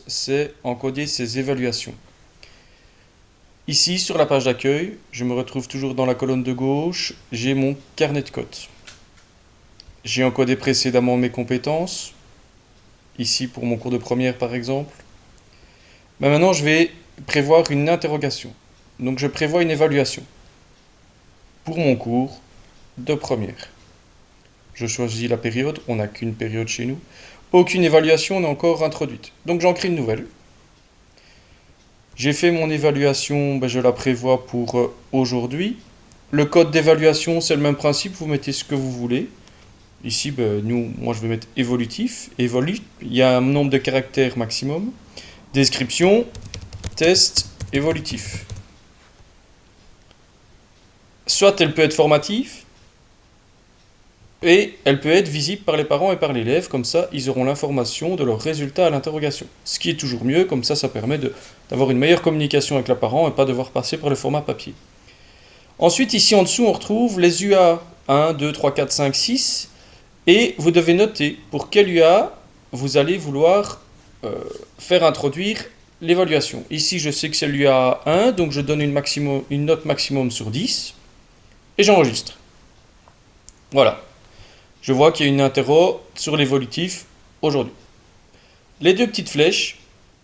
c'est encoder ces évaluations. Ici, sur la page d'accueil, je me retrouve toujours dans la colonne de gauche, j'ai mon carnet de code. J'ai encodé précédemment mes compétences, ici pour mon cours de première par exemple. Mais maintenant, je vais prévoir une interrogation. Donc je prévois une évaluation pour mon cours de première. Je choisis la période, on n'a qu'une période chez nous. Aucune évaluation n'est encore introduite. Donc j'en crée une nouvelle. J'ai fait mon évaluation, je la prévois pour aujourd'hui. Le code d'évaluation, c'est le même principe, vous mettez ce que vous voulez. Ici, moi je vais mettre évolutif. Évolue, il y a un nombre de caractères maximum. Description, test, évolutif. Soit elle peut être formative, et elle peut être visible par les parents et par l'élève, comme ça ils auront l'information de leurs résultats à l'interrogation. Ce qui est toujours mieux, comme ça permet d'avoir une meilleure communication avec le parent et pas devoir passer par le format papier. Ensuite, ici en dessous, on retrouve les UA 1, 2, 3, 4, 5, 6, et vous devez noter pour quel UA vous allez vouloir faire introduire l'évaluation. Ici, je sais que c'est l'UA 1, donc je donne une note maximum sur 10, et j'enregistre. Voilà. Je vois qu'il y a une interro sur l'évolutif aujourd'hui. Les deux petites flèches,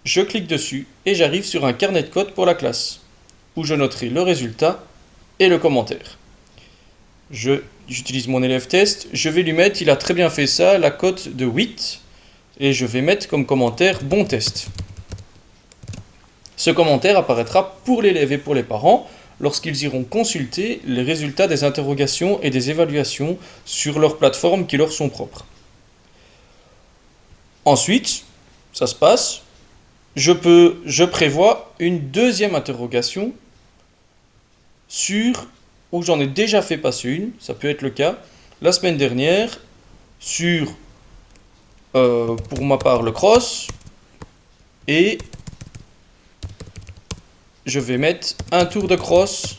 je clique dessus et j'arrive sur un carnet de code pour la classe, où je noterai le résultat et le commentaire. J'utilise mon élève test, je vais lui mettre, il a très bien fait ça, la cote de 8, et je vais mettre comme commentaire bon test. Ce commentaire apparaîtra pour l'élève et pour les parents lorsqu'ils iront consulter les résultats des interrogations et des évaluations sur leurs plateformes qui leur sont propres. Ensuite, ça se passe, je prévois une deuxième interrogation où j'en ai déjà fait passer une, ça peut être le cas, la semaine dernière, sur, pour ma part, le cross, et je vais mettre un tour de cross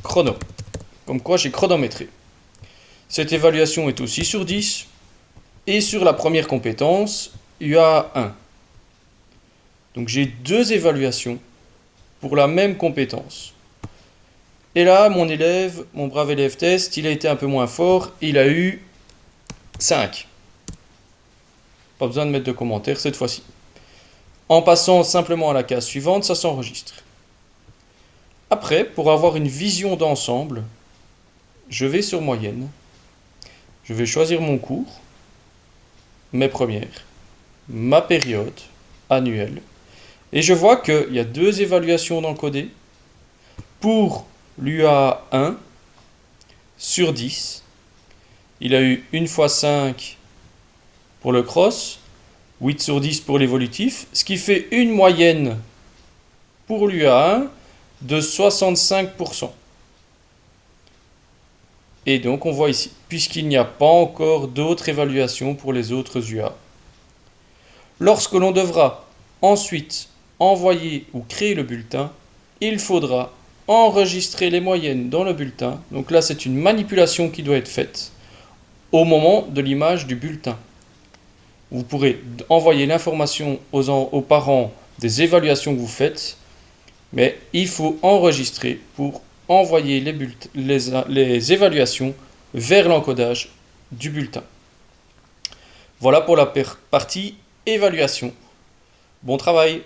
chrono. Comme quoi j'ai chronométré. Cette évaluation est aussi sur 10. Et sur la première compétence, UA 1. Donc j'ai deux évaluations pour la même compétence. Et là, mon brave élève test, il a été un peu moins fort. Il a eu 5. Pas besoin de mettre de commentaires cette fois-ci. En passant simplement à la case suivante, ça s'enregistre. Après, pour avoir une vision d'ensemble, je vais sur moyenne. Je vais choisir mon cours, mes premières, ma période annuelle. Et je vois qu'il y a deux évaluations d'encodé. Pour l'UA 1 sur 10, il a eu 1 fois 5 pour le cross, 8 sur 10 pour l'évolutif, ce qui fait une moyenne pour l'UA 1 de 65%. Et donc on voit ici, puisqu'il n'y a pas encore d'autres évaluations pour les autres UA. Lorsque l'on devra ensuite envoyer ou créer le bulletin, il faudra enregistrer les moyennes dans le bulletin. Donc là, c'est une manipulation qui doit être faite au moment de l'image du bulletin. Vous pourrez envoyer l'information aux parents des évaluations que vous faites, mais il faut enregistrer pour envoyer les évaluations vers l'encodage du bulletin. Voilà pour la partie évaluation. Bon travail!